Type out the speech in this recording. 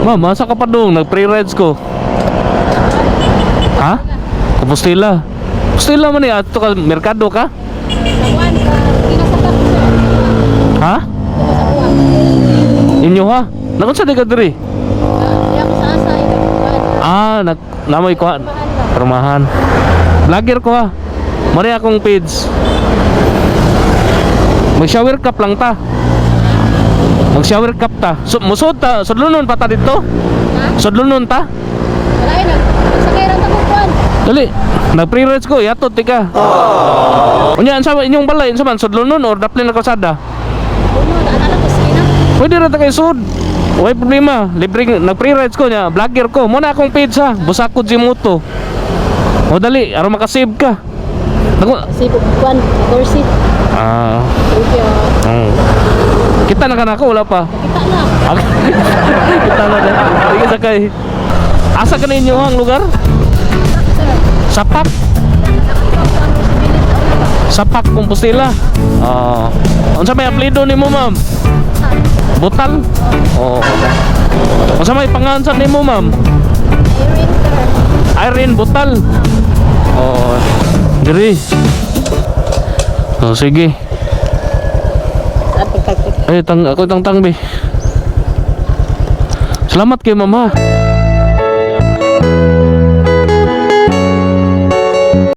Ma'am, asa ka pa dong? Nag-pre-rides ko. Ha? Kapustila. Pustila man ato ka merkado ka? Sabuan ka, kinasakap sir. Ha? Sabuan. Inyo ha? Nakunsa di ka diri? Di ako sa asa, Ah, namoy ko ha. Perumahan. Vlogger ko ha. Mari akong page. Mag-shower cup lang ta. Mag-shower cup ta. Musod ta, sudlunon pa ta dito? Sudlunon ta? Wala eh, nagsakay rin tagupuan. Dali, nag-pre-rides ko, yatot tika. Unya, sa inyong balay, sa man, sudlunon or daplin na kalsada? Puno, daan alam ko sina. Pwede rin ta kay sud. Way problema, libre, nag-pre-rides ko niya, vlogger ko. Muna akong page ha, Busakod Jimuto. O dali, aron makasave ka. Kasi bukuan, Dorsi. Ah, Thank you. kita na ka na ako, wala pa. Kita na. Kita na din. Sige, sakay. Asa ka ninyo ang lugar? Sapak. Sapak Compostela. Unsa may apelyido nimo, ma'am? Butal? Oh. Unsa may pangansan nimo, ma'am? Irene Butal. Oh. Diri. Oh, sige. Ako tang be. Salamat kay mama.